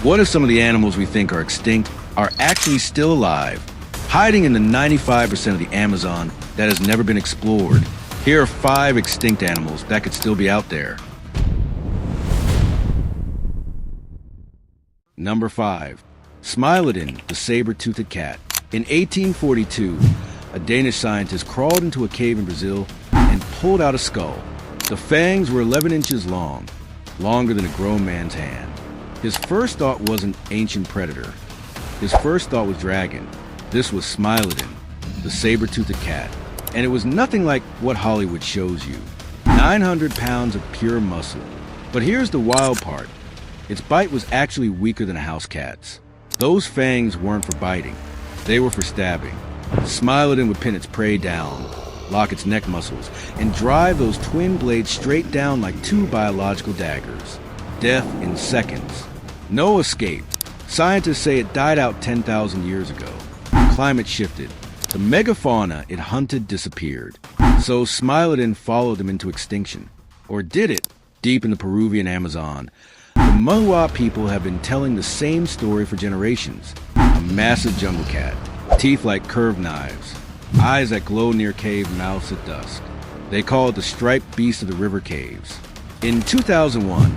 What if some of the animals we think are extinct are actually still alive, hiding in the 95% of the Amazon that has never been explored? Here are 5 extinct animals that could still be out there. Number 5. Smilodon, the saber-toothed cat. In 1842, a Danish scientist crawled into a cave in Brazil and pulled out a skull. The fangs were 11 inches long, longer than a grown man's hand. His first thought wasn't ancient predator. His first thought was dragon. This was Smilodon, the saber-toothed cat. And it was nothing like what Hollywood shows you. 900 pounds of pure muscle. But here's the wild part. Its bite was actually weaker than a house cat's. Those fangs weren't for biting. They were for stabbing. Smilodon would pin its prey down, lock its neck muscles, and drive those twin blades straight down like 2 biological daggers. Death in seconds. No escape. Scientists say it died out 10,000 years ago. Climate shifted. The megafauna it hunted disappeared. So Smilodon followed them into extinction. Or did it? Deep in the Peruvian Amazon, the Mahua people have been telling the same story for generations. A massive jungle cat, teeth like curved knives, eyes that glow near cave mouths at dusk. They call it the striped beast of the river caves. In 2001,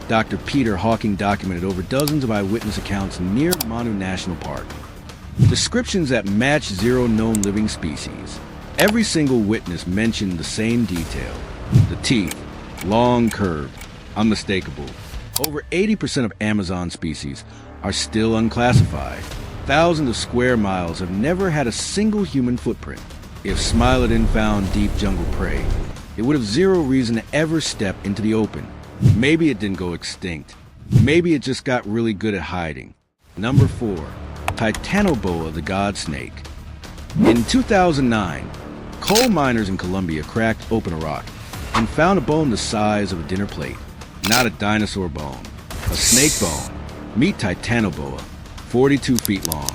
Dr. Peter Hawking documented over dozens of eyewitness accounts near Manu National Park. Descriptions that match 0 known living species. Every single witness mentioned the same detail. The teeth, long curved, unmistakable. Over 80% of Amazon species are still unclassified. Thousands of square miles have never had a single human footprint. If Smilodon found deep jungle prey, it would have 0 reason to ever step into the open. Maybe it didn't go extinct. Maybe it just got really good at hiding. Number 4. Titanoboa, the god snake. In 2009, coal miners in Colombia cracked open a rock and found a bone the size of a dinner plate. Not a dinosaur bone, a snake bone. Meet Titanoboa, 42 feet long,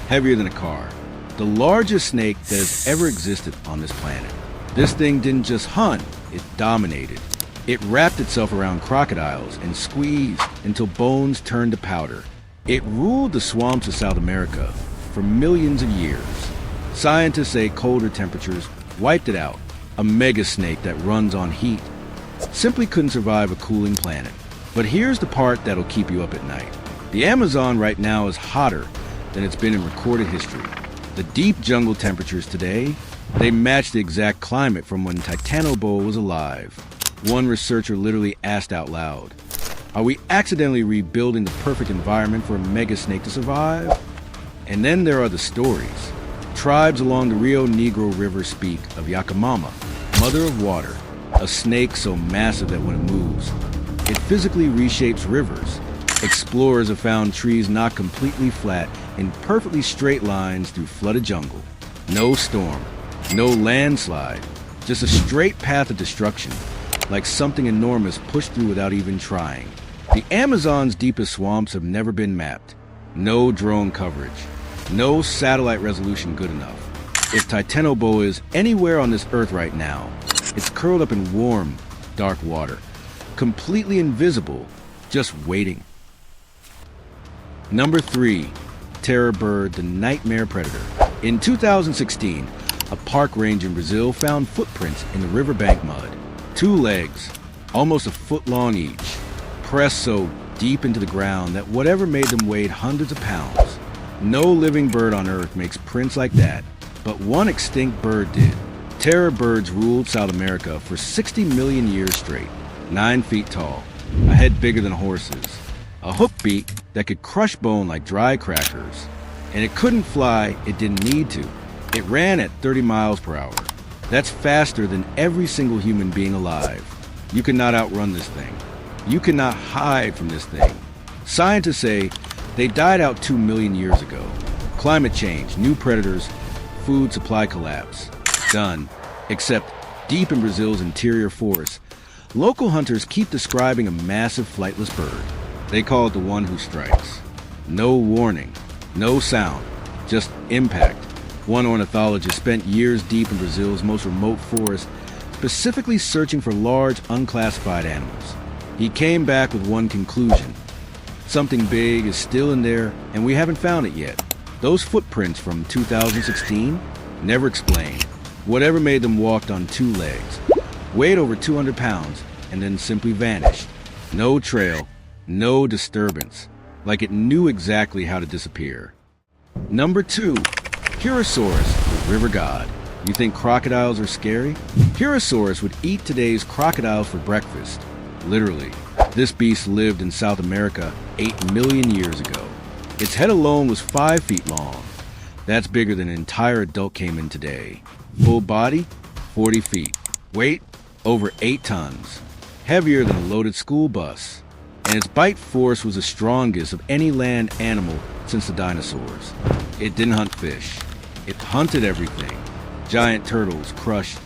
heavier than a car. The largest snake that has ever existed on this planet. This thing didn't just hunt, it dominated. It wrapped itself around crocodiles and squeezed until bones turned to powder. It ruled the swamps of South America for millions of years. Scientists say colder temperatures wiped it out. A mega snake that runs on heat simply couldn't survive a cooling planet. But here's the part that'll keep you up at night. The Amazon right now is hotter than it's been in recorded history. The deep jungle temperatures today, they match the exact climate from when Titanoboa was alive. One researcher literally asked out loud, "Are we accidentally rebuilding the perfect environment for a mega snake to survive?" And then there are the stories. Tribes along the Rio Negro River speak of Yakamama, mother of water, a snake so massive that when it moves, it physically reshapes rivers. Explorers have found trees not completely flat in perfectly straight lines through flooded jungle. No storm, no landslide, just a straight path of destruction, like something enormous pushed through without even trying. The Amazon's deepest swamps have never been mapped. No drone coverage. No satellite resolution good enough. If Titanoboa is anywhere on this earth right now, it's curled up in warm, dark water, completely invisible, just waiting. Number 3. Terror bird, the nightmare predator. In 2016, a park ranger in Brazil found footprints in the riverbank mud. 2 legs, almost a foot long each, pressed so deep into the ground that whatever made them weighed hundreds of pounds. No living bird on Earth makes prints like that, but one extinct bird did. Terror birds ruled South America for 60 million years straight, 9 feet tall, a head bigger than horses, a hook beak that could crush bone like dry crackers. And it couldn't fly, it didn't need to. It ran at 30 miles per hour. That's faster than every single human being alive. You cannot outrun this thing. You cannot hide from this thing. Scientists say they died out 2 million years ago. Climate change, new predators, food supply collapse. Done. Except deep in Brazil's interior forests, local hunters keep describing a massive flightless bird. They call it the one who strikes. No warning, no sound, just impact. One ornithologist spent years deep in Brazil's most remote forest, specifically searching for large, unclassified animals. He came back with one conclusion. Something big is still in there, and we haven't found it yet. Those footprints from 2016? Never explained. Whatever made them walked on two legs, weighed over 200 pounds, and then simply vanished. No trail, no disturbance, like it knew exactly how to disappear. Number 2, Phorusrhacos, the river god. You think crocodiles are scary? Phorusrhacos would eat today's crocodiles for breakfast. Literally. This beast lived in South America 8 million years ago. Its head alone was 5 feet long. That's bigger than an entire adult caiman today. Full body, 40 feet. Weight, over 8 tons. Heavier than a loaded school bus. And its bite force was the strongest of any land animal since the dinosaurs. It didn't hunt fish. It hunted everything. Giant turtles crushed.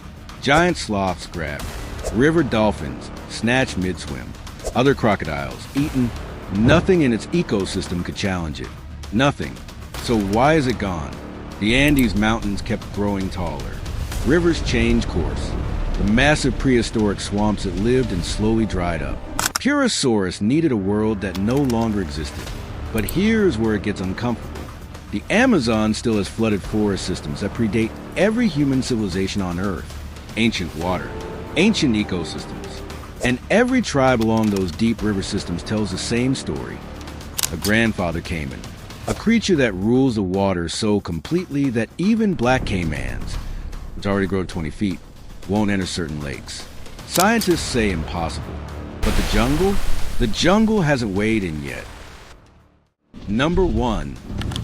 Giant sloths grabbed. River dolphins snatched mid-swim. Other crocodiles eaten. Nothing in its ecosystem could challenge it. Nothing. So why is it gone? The Andes mountains kept growing taller. Rivers changed course. The massive prehistoric swamps it lived in slowly dried up. Phorusrhacos needed a world that no longer existed. But here's where it gets uncomfortable. The Amazon still has flooded forest systems that predate every human civilization on Earth. Ancient water, ancient ecosystems. And every tribe along those deep river systems tells the same story. A grandfather caiman, a creature that rules the water so completely that even black caimans, which already grow 20 feet, won't enter certain lakes. Scientists say impossible. But the jungle hasn't weighed in yet. Number 1,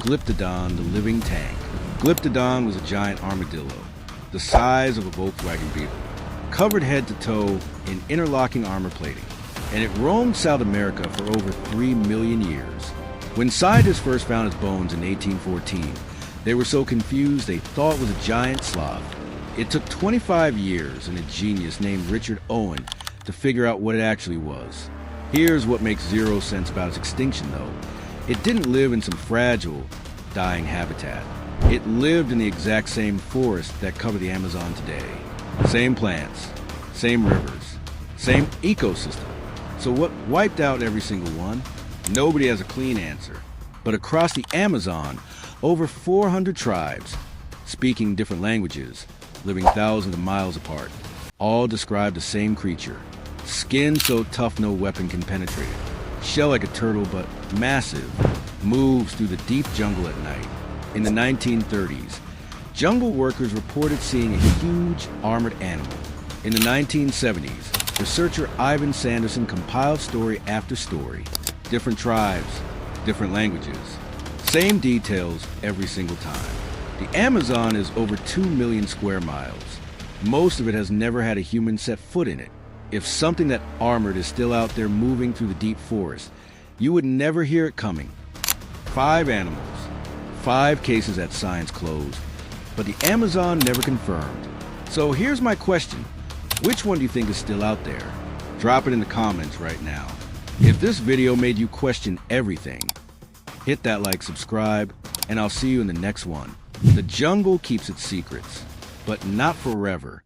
Glyptodon, the living tank. Glyptodon was a giant armadillo, the size of a Volkswagen Beetle, covered head to toe in interlocking armor plating, and it roamed South America for over 3 million years. When scientists first found its bones in 1814, they were so confused they thought it was a giant sloth. It took 25 years and a genius named Richard Owen to figure out what it actually was. Here's what makes zero sense about its extinction, though. It didn't live in some fragile, dying habitat. It lived in the exact same forest that cover the Amazon today. Same plants, same rivers, same ecosystem. So what wiped out every single one? Nobody has a clean answer. But across the Amazon, over 400 tribes, speaking different languages, living thousands of miles apart, all describe the same creature. Skin so tough no weapon can penetrate it. Shell like a turtle, but massive, moves through the deep jungle at night. In the 1930s, jungle workers reported seeing a huge armored animal. In the 1970s, researcher Ivan Sanderson compiled story after story. Different tribes, different languages. Same details every single time. The Amazon is over 2 million square miles. Most of it has never had a human set foot in it. If something that armored is still out there moving through the deep forest, you would never hear it coming. 5 animals, 5 cases at science closed, but the Amazon never confirmed. So here's my question. Which one do you think is still out there? Drop it in the comments right now. If this video made you question everything, hit that like, subscribe, and I'll see you in the next one. The jungle keeps its secrets, but not forever.